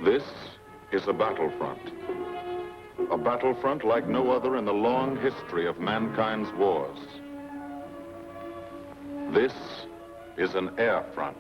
This is a battlefront. A battlefront like no other in the long history of mankind's wars. This is an air front.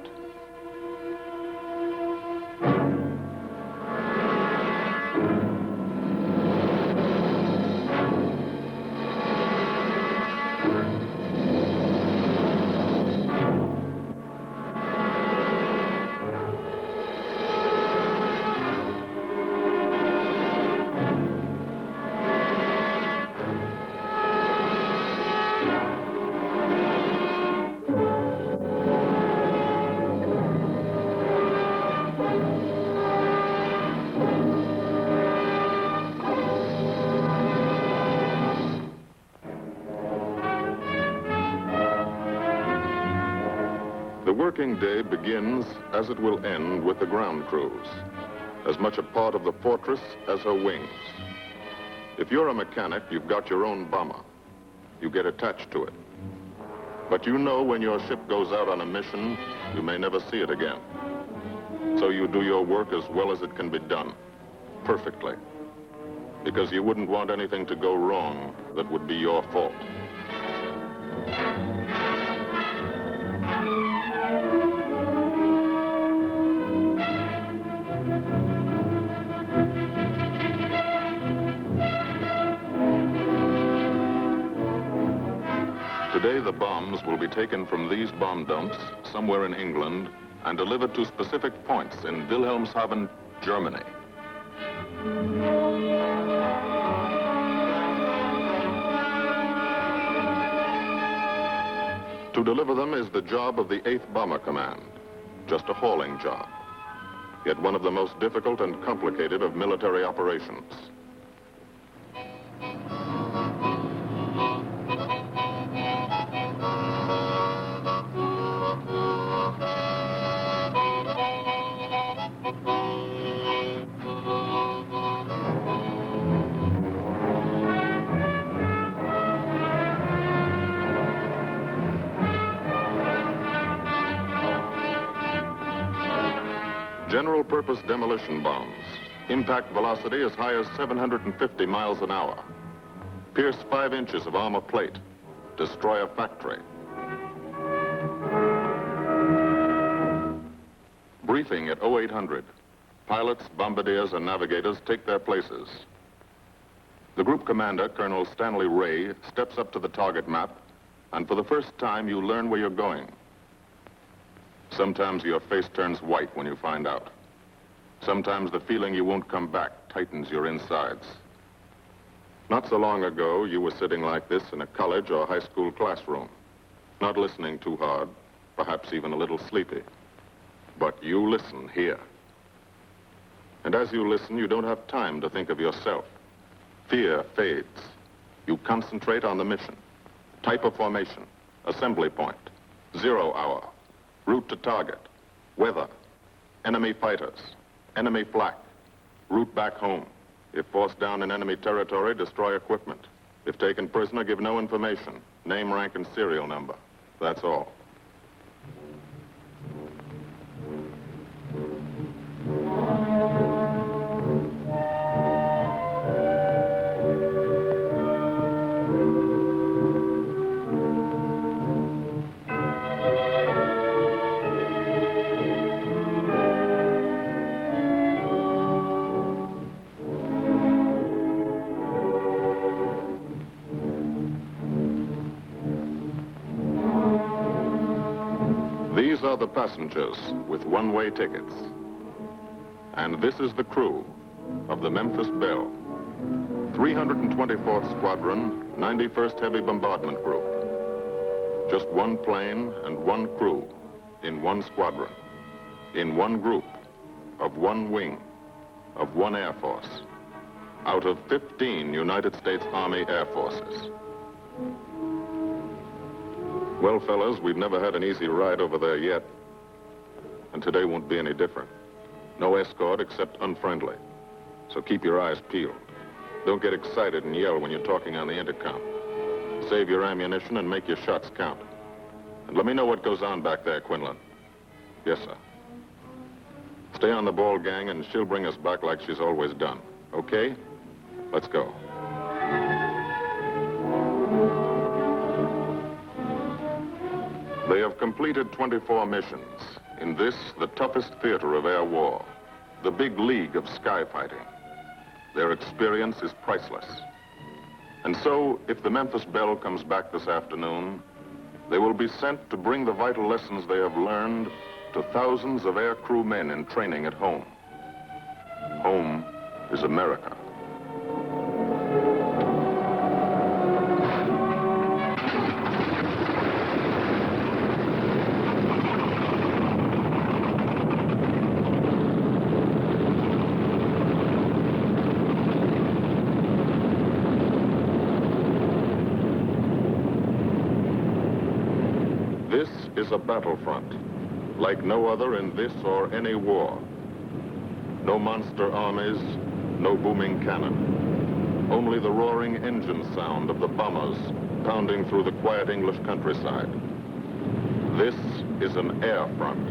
The working day begins, as it will end, with the ground crews, as much a part of the fortress as her wings. If you're a mechanic, you've got your own bomber. You get attached to it. But you know when your ship goes out on a mission, you may never see it again. So you do your work as well as it can be done, perfectly, because you wouldn't want anything to go wrong that would be your fault. Today, the bombs will be taken from these bomb dumps somewhere in England and delivered to specific points in Wilhelmshaven, Germany. To deliver them is the job of the 8th Bomber Command, just a hauling job, yet one of the most difficult and complicated of military operations. General-purpose demolition bombs, impact velocity as high as 750 miles an hour, pierce 5 inches of armor plate, destroy a factory. Briefing at 0800. Pilots, bombardiers, and navigators take their places. The group commander, Colonel Stanley Ray, steps up to the target map, and for the first time, you learn where you're going. Sometimes your face turns white when you find out. Sometimes the feeling you won't come back tightens your insides. Not so long ago, you were sitting like this in a college or high school classroom, not listening too hard, perhaps even a little sleepy. But you listen here. And as you listen, you don't have time to think of yourself. Fear fades. You concentrate on the mission. Type of formation, assembly point, 0 hour, route to target, weather, enemy fighters, enemy flak, route back home. If forced down in enemy territory, destroy equipment. If taken prisoner, give no information, name, rank, and serial number. That's all. These are the passengers with one-way tickets. And this is the crew of the Memphis Belle, 324th Squadron, 91st Heavy Bombardment Group. Just one plane and one crew in one squadron, in one group, of one wing, of one Air Force, out of 15 United States Army Air Forces. Well, fellas, we've never had an easy ride over there yet, and today won't be any different. No escort except unfriendly, so keep your eyes peeled. Don't get excited and yell when you're talking on the intercom. Save your ammunition and make your shots count. And let me know what goes on back there, Quinlan. Yes, sir. Stay on the ball, gang, and she'll bring us back like she's always done. Okay? Let's go. They have completed 24 missions. In this, the toughest theater of air war, the big league of sky fighting. Their experience is priceless. And so, if the Memphis Belle comes back this afternoon, they will be sent to bring the vital lessons they have learned to thousands of air crew men in training at home. Home is America. This is a battlefront, like no other in this or any war. No monster armies, no booming cannon. Only the roaring engine sound of the bombers pounding through the quiet English countryside. This is an air front.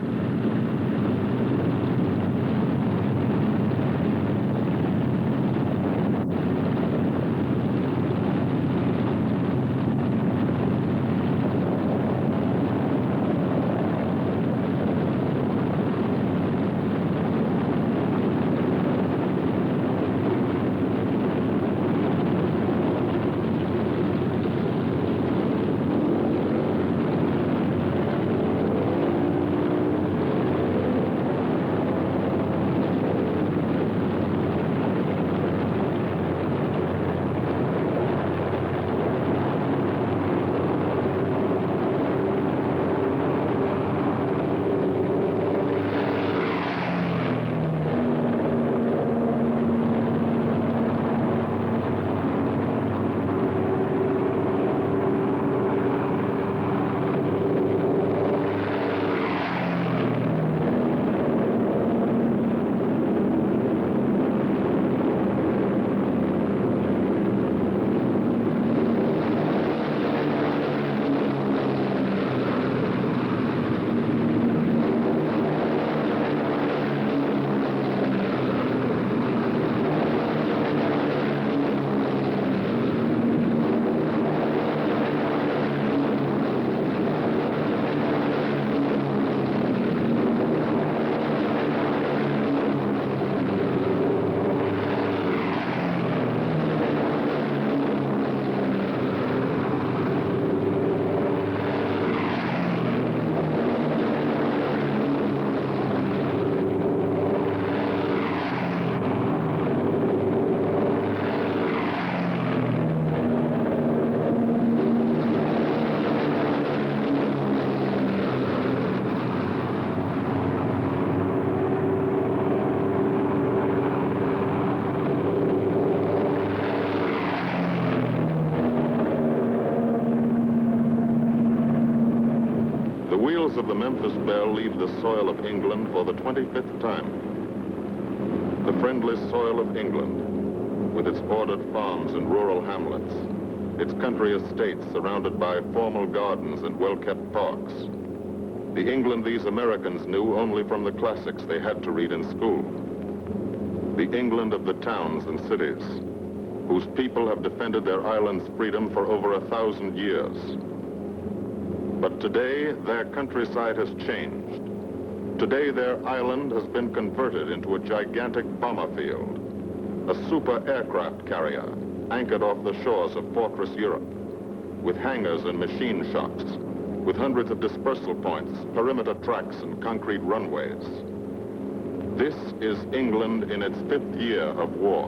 Of the Memphis Belle leave the soil of England for the 25th time. The friendly soil of England, with its ordered farms and rural hamlets, its country estates surrounded by formal gardens and well-kept parks. The England these Americans knew only from the classics they had to read in school. The England of the towns and cities, whose people have defended their island's freedom for over 1,000 years. But today, their countryside has changed. Today, their island has been converted into a gigantic bomber field, a super aircraft carrier anchored off the shores of Fortress Europe, with hangars and machine shops, with hundreds of dispersal points, perimeter tracks, and concrete runways. This is England in its 5th year of war.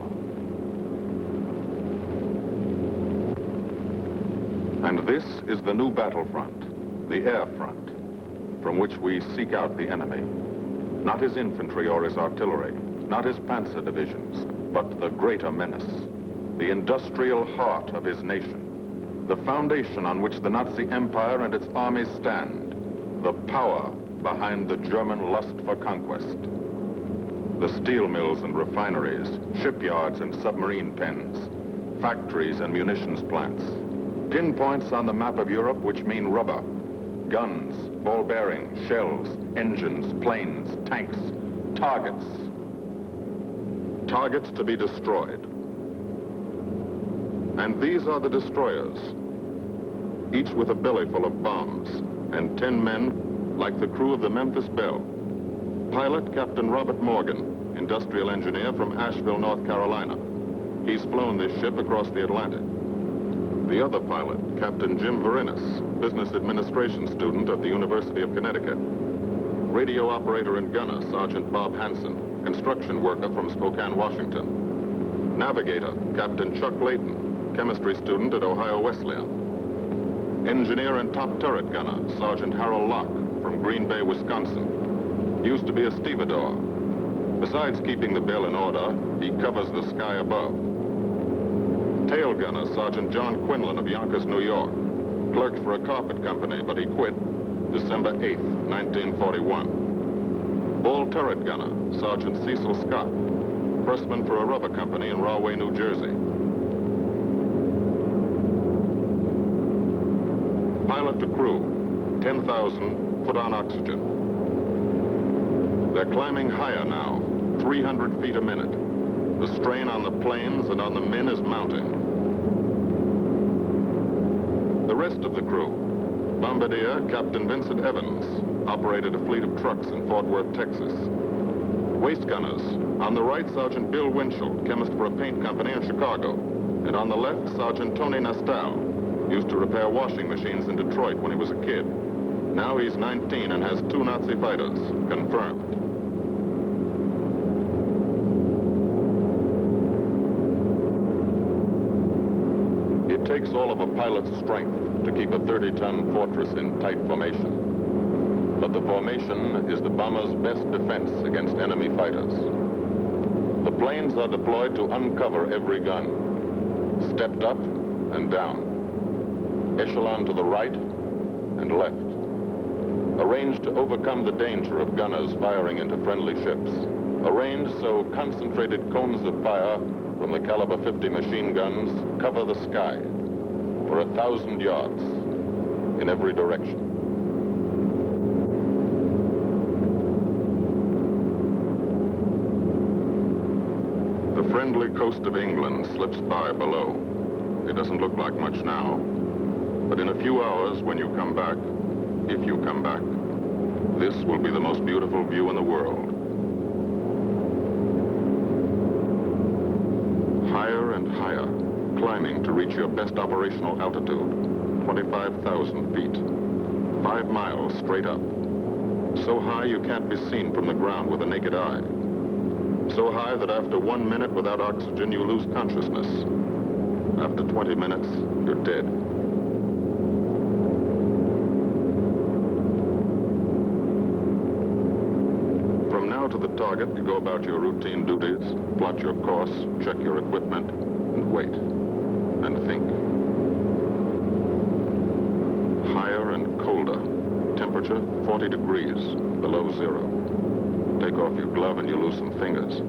And this is the new battlefront. The air front, from which we seek out the enemy. Not his infantry or his artillery, not his panzer divisions, but the greater menace, the industrial heart of his nation, the foundation on which the Nazi Empire and its armies stand, the power behind the German lust for conquest. The steel mills and refineries, shipyards and submarine pens, factories and munitions plants, pinpoints on the map of Europe which mean rubber, guns, ball bearings, shells, engines, planes, tanks, targets. Targets to be destroyed. And these are the destroyers, each with a belly full of bombs, and 10 men like the crew of the Memphis Belle. Pilot Captain Robert Morgan, industrial engineer from Asheville, North Carolina. He's flown this ship across the Atlantic. The other pilot, Captain Jim Verinis, business administration student at the University of Connecticut. Radio operator and gunner, Sergeant Bob Hansen, construction worker from Spokane, Washington. Navigator, Captain Chuck Layton, chemistry student at Ohio Wesleyan. Engineer and top turret gunner, Sergeant Harold Locke from Green Bay, Wisconsin. Used to be a stevedore. Besides keeping the Belle in order, he covers the sky above. Tail gunner, Sergeant John Quinlan of Yonkers, New York. Clerked for a carpet company, but he quit December 8th, 1941. Ball turret gunner, Sergeant Cecil Scott. Pressman for a rubber company in Rahway, New Jersey. Pilot to crew, 10,000, put on oxygen. They're climbing higher now, 300 feet a minute. The strain on the planes and on the men is mounting. The rest of the crew, Bombardier Captain Vincent Evans, operated a fleet of trucks in Fort Worth, Texas. Waist gunners, on the right, Sergeant Bill Winchell, chemist for a paint company in Chicago. And on the left, Sergeant Tony Nastal, used to repair washing machines in Detroit when he was a kid. Now he's 19 and has 2 Nazi fighters, confirmed. It takes all of a pilot's strength to keep a 30-ton fortress in tight formation. But the formation is the bomber's best defense against enemy fighters. The planes are deployed to uncover every gun, stepped up and down, echelon to the right and left, arranged to overcome the danger of gunners firing into friendly ships, arranged so concentrated cones of fire from the caliber 50 machine guns cover the sky for 1,000 yards in every direction. The friendly coast of England slips by below. It doesn't look like much now, but in a few hours when you come back, if you come back, this will be the most beautiful view in the world. Higher and higher, climbing to reach your best operational altitude, 25,000 feet, 5 miles straight up. So high you can't be seen from the ground with the naked eye. So high that after 1 minute without oxygen, you lose consciousness. After 20 minutes, you're dead. From now to the target, you go about your routine duties, plot your course, check your equipment, and wait, and think. Higher and colder. Temperature, 40 degrees, below zero. Take off your glove and you lose some fingers.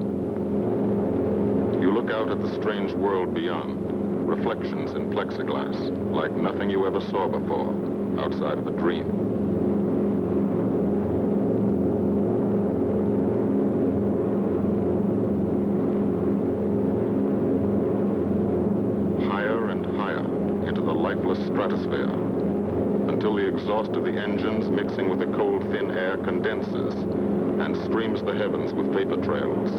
You look out at the strange world beyond. Reflections in plexiglass, like nothing you ever saw before, outside of a dream. Higher and higher into the lifeless stratosphere, until the exhaust of the engines mixing with the cold, thin air condenses and streams the heavens with vapor trails.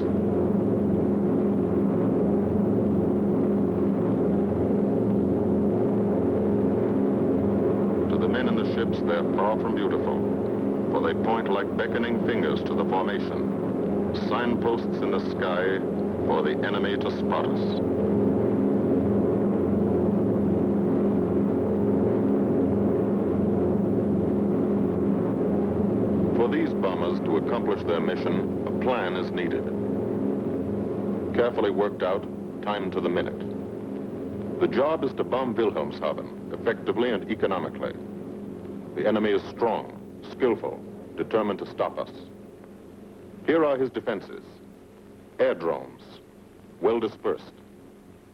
Ships, they're far from beautiful, for they point like beckoning fingers to the formation, signposts in the sky for the enemy to spot us. For these bombers to accomplish their mission, a plan is needed. Carefully worked out, timed to the minute. The job is to bomb Wilhelmshaven effectively and economically. The enemy is strong, skillful, determined to stop us. Here are his defenses. Airdromes, well dispersed.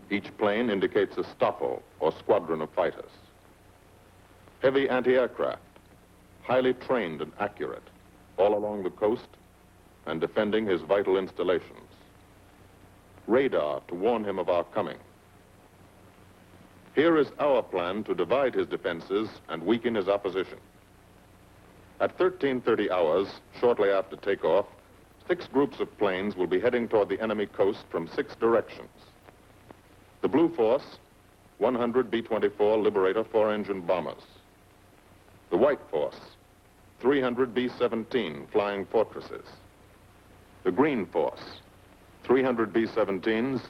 Each plane indicates a stoffel or squadron of fighters. Heavy anti-aircraft, highly trained and accurate, all along the coast and defending his vital installations. Radar to warn him of our coming. Here is our plan to divide his defenses and weaken his opposition. At 13:30 hours, shortly after takeoff, 6 groups of planes will be heading toward the enemy coast from 6 directions. The Blue Force, 100 B-24 Liberator 4-engine bombers. The White Force, 300 B-17 Flying Fortresses. The Green Force, 300 B-17s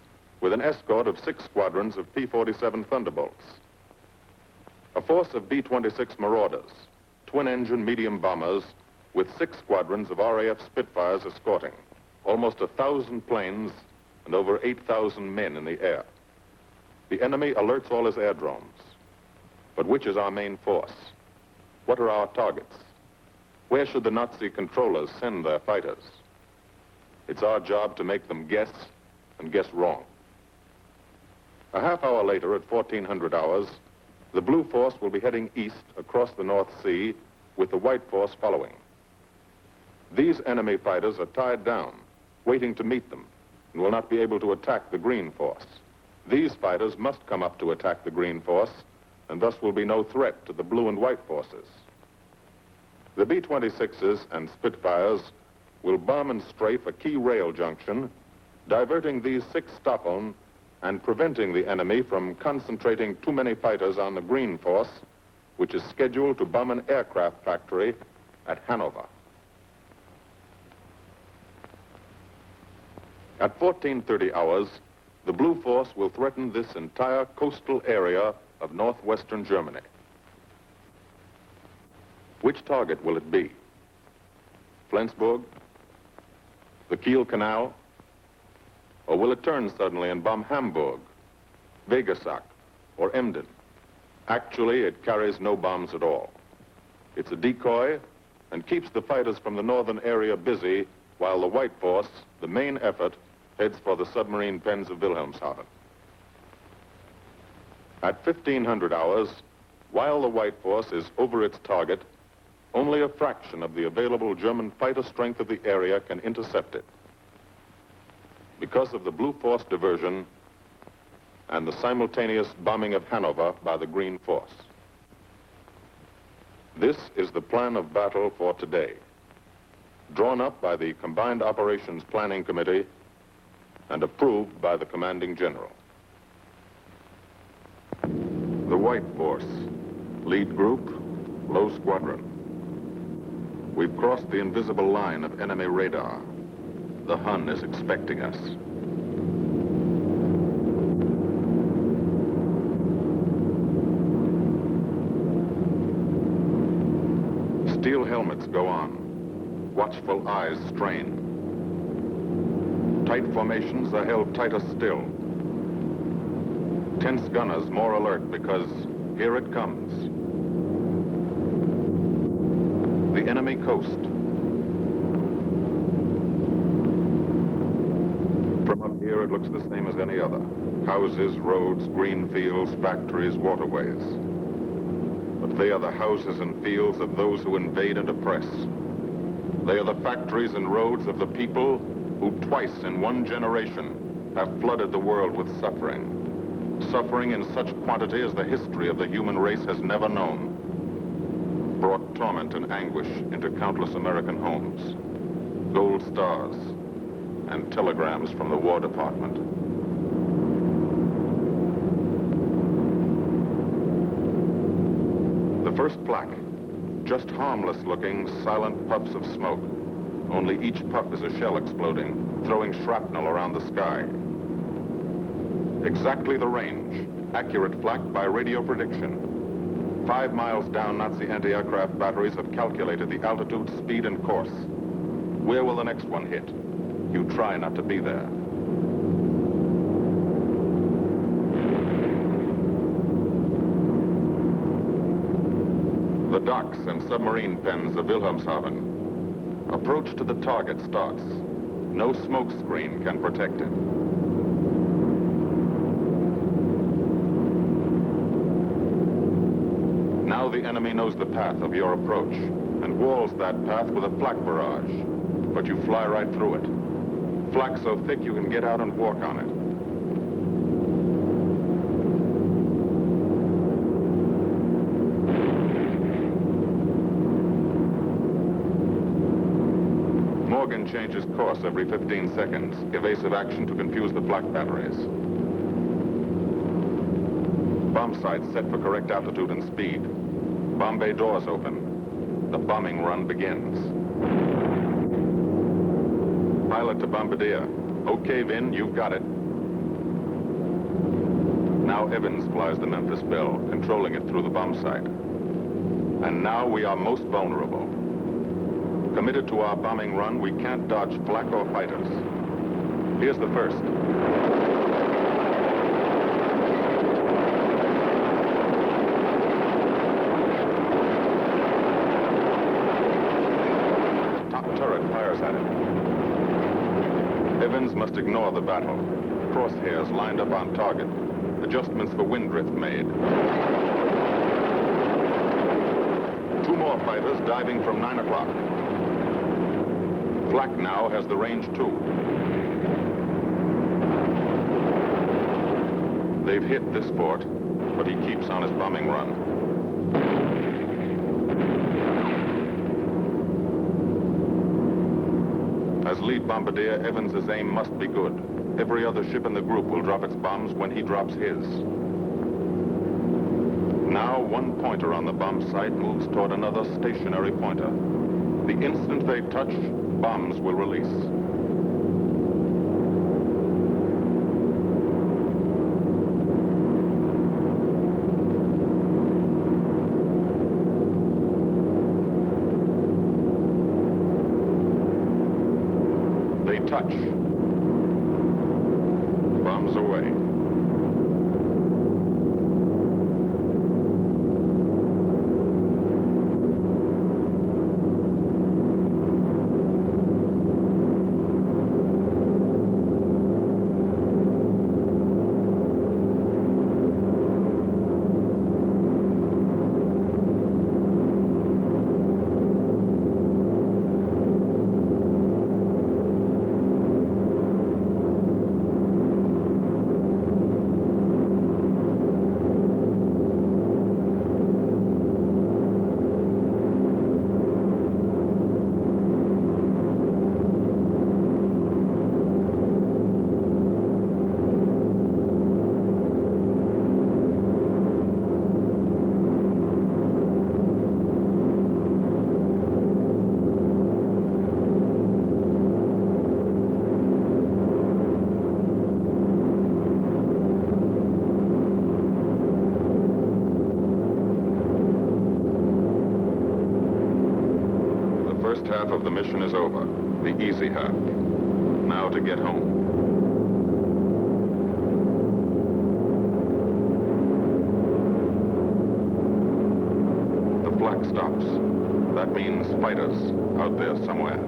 with an escort of 6 squadrons of P-47 Thunderbolts. A force of B-26 Marauders, twin-engine medium bombers with 6 squadrons of RAF Spitfires escorting, almost 1,000 planes and over 8,000 men in the air. The enemy alerts all his aerodromes. But which is our main force? What are our targets? Where should the Nazi controllers send their fighters? It's our job to make them guess, and guess wrong. A half hour later, at 1400 hours, the Blue Force will be heading east across the North Sea with the White Force following. These enemy fighters are tied down, waiting to meet them, and will not be able to attack the Green Force. These fighters must come up to attack the Green Force, and thus will be no threat to the Blue and White Forces. The B-26s and Spitfires will bomb and strafe a key rail junction, diverting these 6 Stockholm and preventing the enemy from concentrating too many fighters on the Green Force, which is scheduled to bomb an aircraft factory at Hanover. At 14:30 hours, the Blue Force will threaten this entire coastal area of northwestern Germany. Which target will it be? Flensburg? The Kiel Canal? Or will it turn suddenly and bomb Hamburg, Vegesack, or Emden? Actually, it carries no bombs at all. It's a decoy and keeps the fighters from the northern area busy while the White Force, the main effort, heads for the submarine pens of Wilhelmshaven. At 1500 hours, while the White Force is over its target, only a fraction of the available German fighter strength of the area can intercept it. Because of the Blue Force diversion and the simultaneous bombing of Hanover by the Green Force. This is the plan of battle for today, drawn up by the Combined Operations Planning Committee and approved by the Commanding General. The White Force, lead group, low squadron. We've crossed the invisible line of enemy radar. The Hun is expecting us. Steel helmets go on. Watchful eyes strain. Tight formations are held tighter still. Tense gunners more alert because here it comes. The enemy coast. From up here, it looks the same as any other. Houses, roads, green fields, factories, waterways. But they are the houses and fields of those who invade and oppress. They are the factories and roads of the people who twice in one generation have flooded the world with suffering. Suffering in such quantity as the history of the human race has never known. Brought torment and anguish into countless American homes. Gold stars and telegrams from the War Department. The first plaque, just harmless looking, silent puffs of smoke. Only each puff is a shell exploding, throwing shrapnel around the sky. Exactly the range, accurate flak by radio prediction. 5 miles down, Nazi anti-aircraft batteries have calculated the altitude, speed, and course. Where will the next one hit? You try not to be there. The docks and submarine pens of Wilhelmshaven. Approach to the target starts. No smoke screen can protect it. Now the enemy knows the path of your approach and walls that path with a flak barrage. but you fly right through it. Flak so thick you can get out and walk on it. Morgan changes course every 15 seconds. Evasive action to confuse the flak batteries. Bomb sights set for correct altitude and speed. Bomb bay doors open. The bombing run begins. Pilot to Bombardier. Okay, Vin, you've got it. Now Evans flies the Memphis Belle, controlling it through the bomb sight. And now we are most vulnerable. Committed to our bombing run, we can't dodge flak or fighters. Here's the first. Top turret fires at it. Evans must ignore the battle. Crosshairs lined up on target. Adjustments for wind drift made. 2 more fighters diving from 9 o'clock. Flak now has the range too. They've hit this fort, but he keeps on his bombing run. As lead bombardier, Evans's aim must be good. Every other ship in the group will drop its bombs when he drops his. Now, one pointer on the bomb site moves toward another stationary pointer. The instant they touch, bombs will release. They touch. Bombs away. Half of the mission is over, the easy half. Now to get home. The flak stops. That means fighters out there somewhere.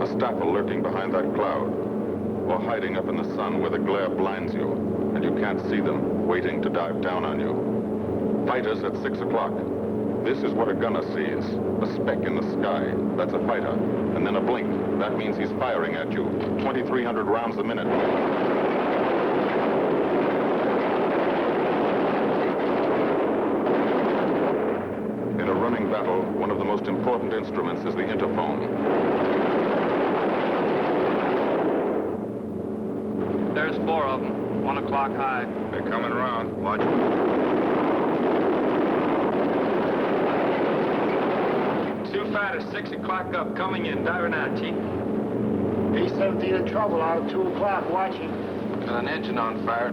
A staffel lurking behind that cloud, or hiding up in the sun where the glare blinds you, and you can't see them, waiting to dive down on you. Fighters at 6 o'clock. This is what a gunner sees. A speck in the sky. That's a fighter. And then a blink. That means he's firing at you. 2,300 rounds a minute. In a running battle, one of the most important instruments is the interphone. There's 4 of them. 1 o'clock high. They're coming around. Watch them. Fighters, 6 o'clock up, coming in, diving out, Chief. B-17 in trouble out at 2 o'clock, watching. Got an engine on fire.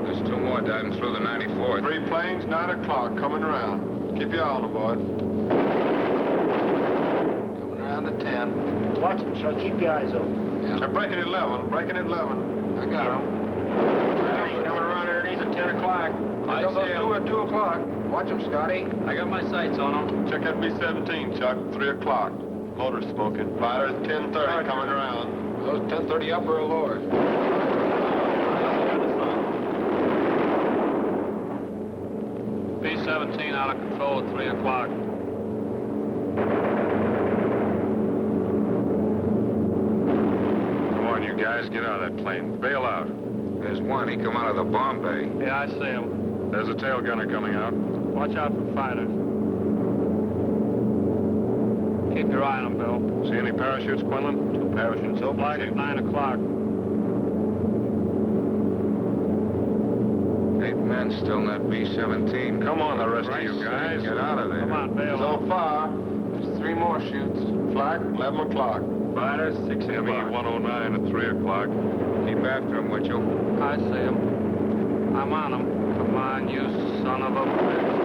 There's 2 more diving through the 94th. 3 planes, 9 o'clock, coming around. Keep your all aboard. Coming around at 10. Watch them, Chuck. Keep your eyes open. Yeah. They're breaking at 11, breaking at 11. I got them. Coming around underneath at 10 o'clock. I Those see 'em. 2 at 2 o'clock. Watch them, Scotty. I got my sights on them. Check that B-17, Chuck. 3 o'clock. Motor smoking. Fighters, 10:30, coming around. Those 10:30 upper or lower? B-17 out of control at 3 o'clock. Come on, you guys, get out of that plane. Bail out. There's one. He come out of the bomb bay. Yeah, I see him. There's a tail gunner coming out. Watch out for fighters. Keep your eye on them, Bill. See any parachutes, Quinlan? 2 parachutes open. Flag at 9 o'clock. 8 men still in that B-17. Come on, the rest of you guys. Get out of there. Come on, bail So out. far, there's 3 more shoots. Flag, 11 o'clock. Fighters, 6 ME o'clock. 109 at 3 o'clock. Keep after him, would you? I see him. I'm on him. Come on, you son of a bitch.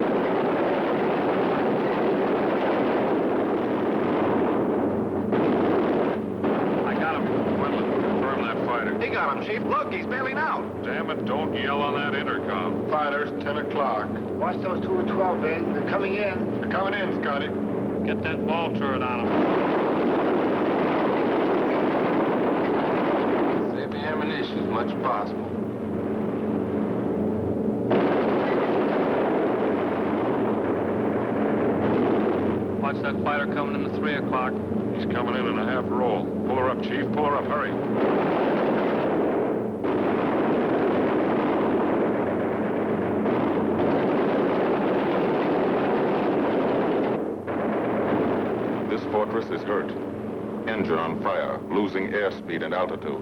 I got him. Quinlan, confirm that fighter. He got him, Chief. Look, he's bailing out. Damn it, don't yell on that intercom. Fighters, 10 o'clock. Watch those 2 at 12, Ben. They're coming in. They're coming in, Scotty. Get that ball turret on him. Save the ammunition as much as possible. Watch that fighter coming in at 3 o'clock. He's coming in a half roll. Pull her up, Chief. Pull her up. Hurry. This fortress is hurt. Engine on fire, losing airspeed and altitude,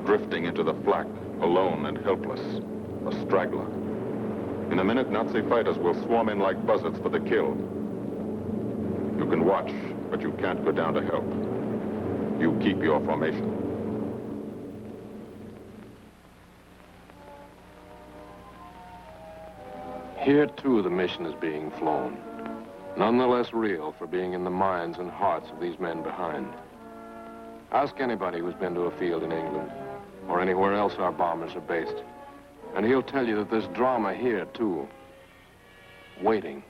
drifting into the flak, alone and helpless, a straggler. In a minute, Nazi fighters will swarm in like buzzards for the kill. You can watch, but you can't go down to help. You keep your formation. Here, too, the mission is being flown. None the less real for being in the minds and hearts of these men behind. Ask anybody who's been to a field in England, or anywhere else our bombers are based, and he'll tell you that there's drama here, too. Waiting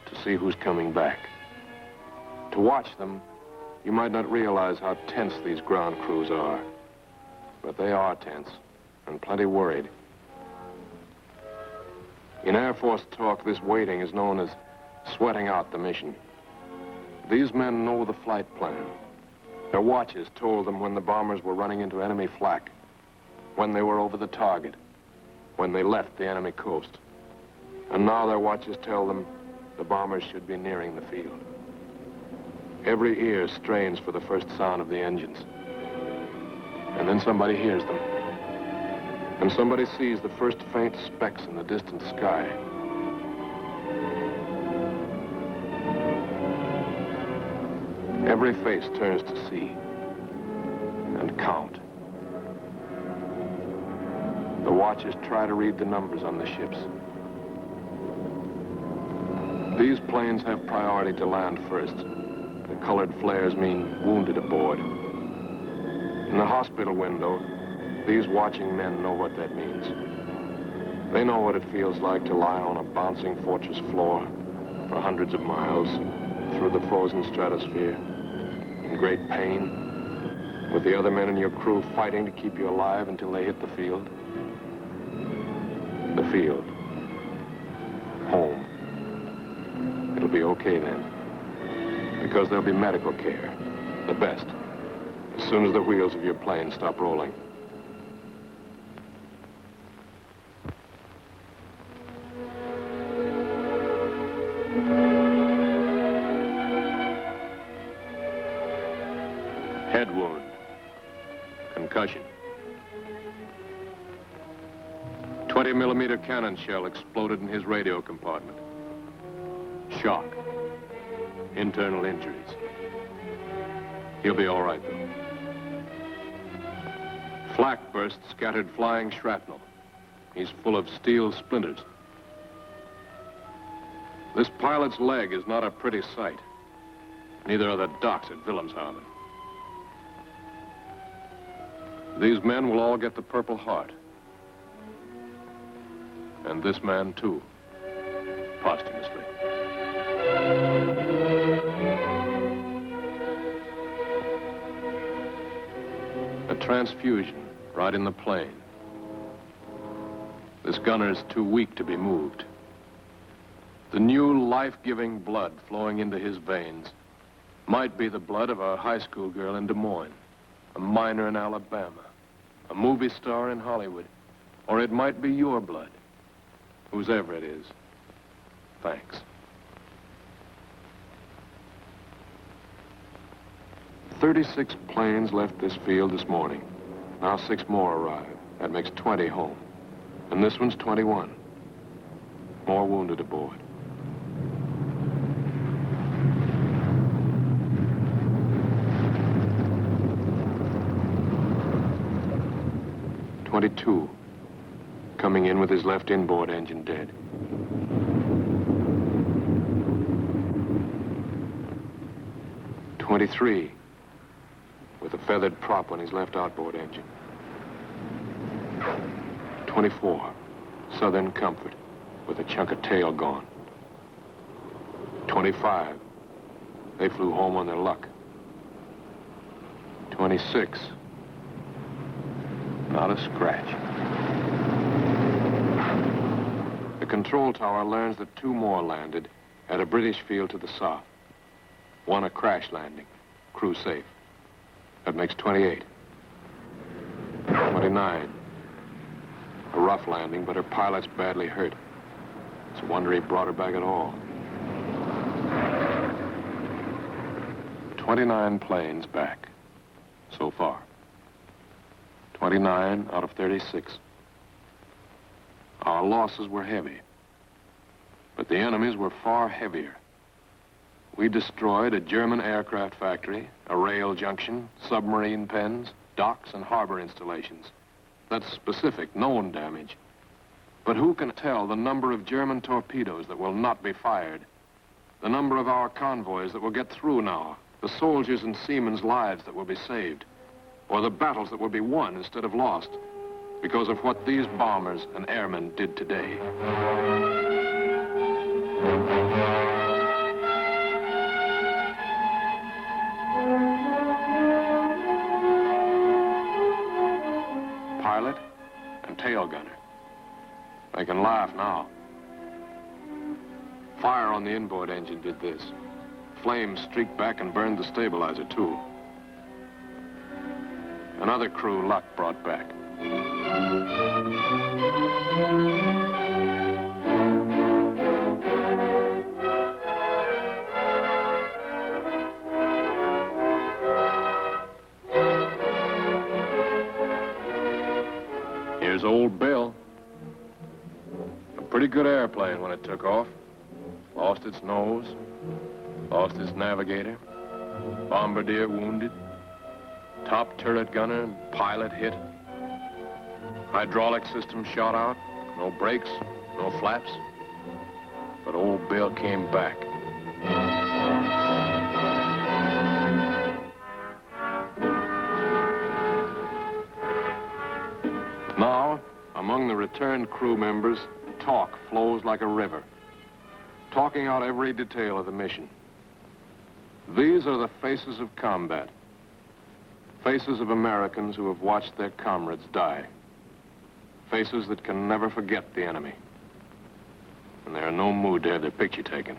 to see who's coming back. To watch them, you might not realize how tense these ground crews are. But they are tense, and plenty worried. In Air Force talk, this waiting is known as sweating out the mission. These men know the flight plan. Their watches told them when the bombers were running into enemy flak, when they were over the target, when they left the enemy coast. And now their watches tell them the bombers should be nearing the field. Every ear strains for the first sound of the engines. And then somebody hears them. And somebody sees the first faint specks in the distant sky. Every face turns to see and count. The watchers try to read the numbers on the ships. These planes have priority to land first. The colored flares mean wounded aboard. In the hospital window, these watching men know what that means. They know what it feels like to lie on a bouncing fortress floor for hundreds of miles through the frozen stratosphere in great pain, with the other men in your crew fighting to keep you alive until they hit the field. The field. Home. It'll be okay then, because there'll be medical care, the best, as soon as the wheels of your plane stop rolling. Head wound. Concussion. 20-millimeter cannon shell exploded in his radio compartment. Shock. Internal injuries. He'll be all right, though. Flak burst scattered flying shrapnel. He's full of steel splinters. This pilot's leg is not a pretty sight. Neither are the docks at Wilhelmshaven. These men will all get the Purple Heart. And this man, too, posthumously. A transfusion right in the plane. This gunner's too weak to be moved. The new life-giving blood flowing into his veins might be the blood of a high school girl in Des Moines, a miner in Alabama, a movie star in Hollywood, or it might be your blood. Whosever it is, thanks. "36 planes left this field this morning. Now 6 more arrive. That makes 20 home. And this one's 21. More wounded aboard. "22, coming in with his left inboard engine dead. "23, with a feathered prop on his left outboard engine. "24, Southern Comfort, with a chunk of tail gone. "25, they flew home on their luck. "26, not a scratch." The control tower learns that 2 more landed at a British field to the south. 1 a crash landing, crew safe. That makes 28. 29, a rough landing, but her pilot's badly hurt. It's a wonder he brought her back at all. 29 planes back, so far. 29 out of 36. Our losses were heavy, but the enemy's were far heavier. We destroyed a German aircraft factory, a rail junction, submarine pens, docks, and harbor installations. That's specific, known damage. But who can tell the number of German torpedoes that will not be fired, the number of our convoys that will get through now, the soldiers' and seamen's lives that will be saved, or the battles that will be won instead of lost because of what these bombers and airmen did today. Pilot and tail gunner. They can laugh now. Fire on the inboard engine did this. Flames streaked back and burned the stabilizer, too. Another crew luck brought back. Here's old Bill. A pretty good airplane when it took off. Lost its nose, lost its navigator, bombardier wounded, top turret gunner and pilot hit. Hydraulic system shot out, no brakes, no flaps. But old Bill came back. Now, among the returned crew members, talk flows like a river, talking out every detail of the mission. These are the faces of combat, faces of Americans who have watched their comrades die, faces that can never forget the enemy, and they're in no mood to have their picture taken.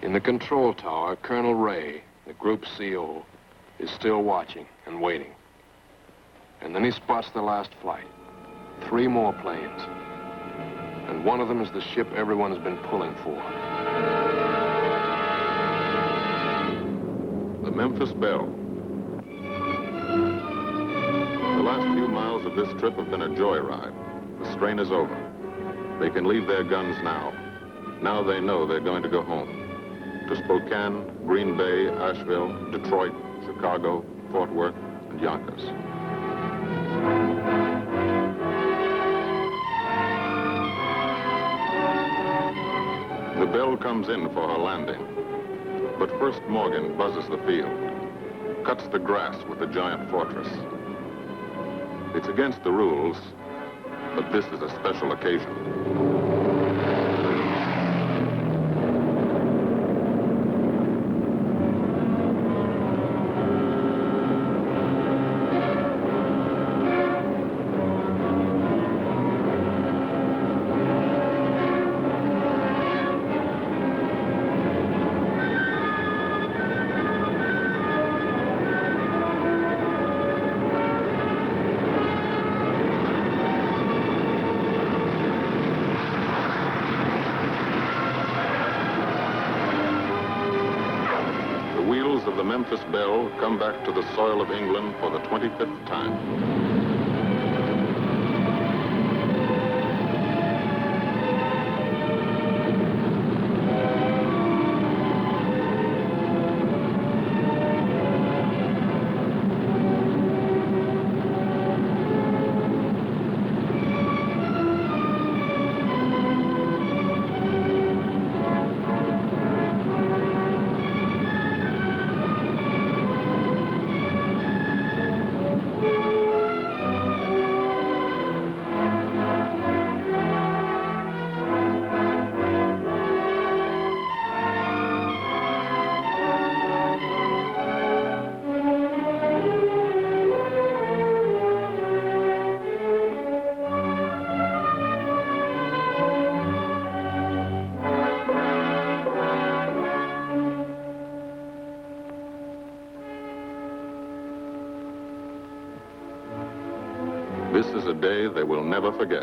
In the control tower, Colonel Ray, the group CO, is still watching and waiting. And then he spots the last flight. 3 more planes. And one of them is the ship everyone's been pulling for. The Memphis Belle. The last few miles of this trip have been a joyride. The strain is over. They can leave their guns now. Now they know they're going to go home. To Spokane, Green Bay, Asheville, Detroit, Chicago, Fort Worth, and Yonkers. The Belle comes in for her landing. But first Morgan buzzes the field, cuts the grass with the giant fortress. It's against the rules, but this is a special occasion. the Memphis Belle come back to the soil of England for the 25th time. This is a day they will never forget.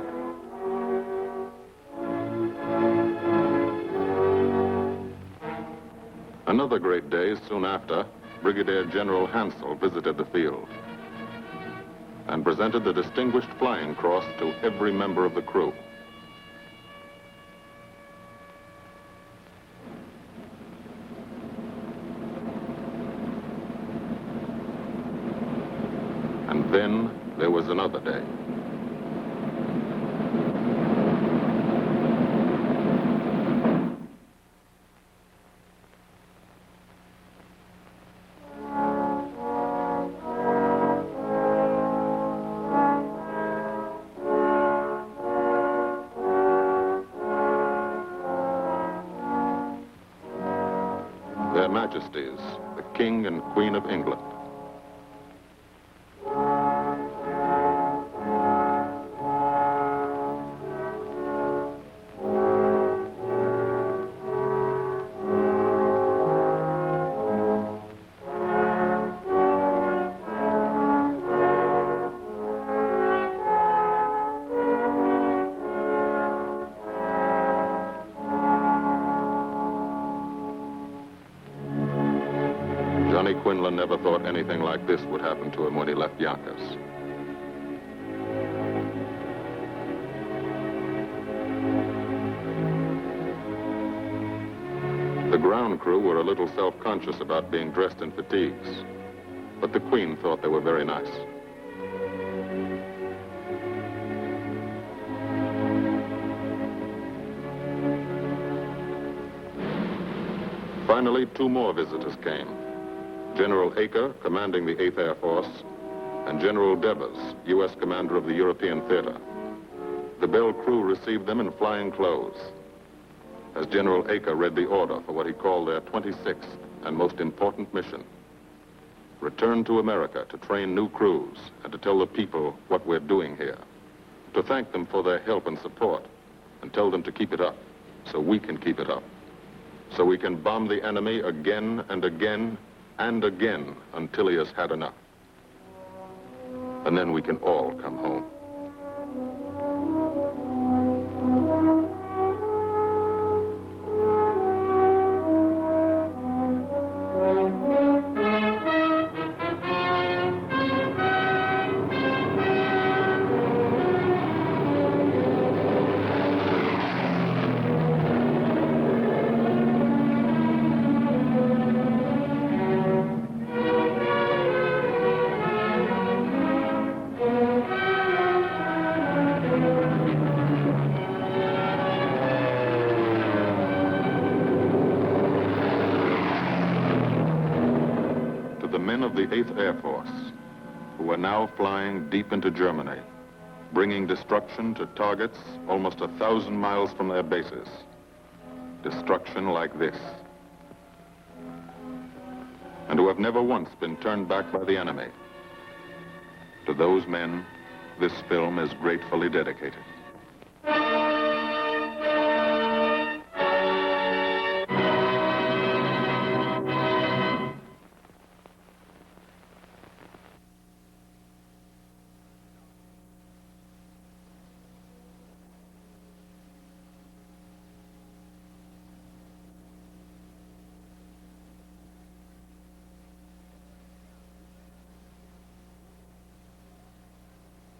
Another great day soon after, Brigadier General Hansel visited the field and presented the Distinguished Flying Cross to every member of the crew. And then there was another day. Their Majesties, the King and Queen of England. Johnny Quinlan never thought anything like this would happen to him when he left Yonkers. The ground crew were a little self-conscious about being dressed in fatigues, but the Queen thought they were very nice. Finally, two more visitors came. General Acre, commanding the 8th Air Force, and General Devers, U.S. commander of the European Theater. The Belle crew received them in flying clothes, as General Acre read the order for what he called their 26th and most important mission. Return to America to train new crews and to tell the people what we're doing here. To thank them for their help and support and tell them to keep it up so we can keep it up. So we can bomb the enemy again and again and again until he has had enough. And then we can all come home. Men of the 8th Air Force, who are now flying deep into Germany, bringing destruction to targets almost 1,000 miles from their bases. Destruction like this. And who have never once been turned back by the enemy. To those men, this film is gratefully dedicated.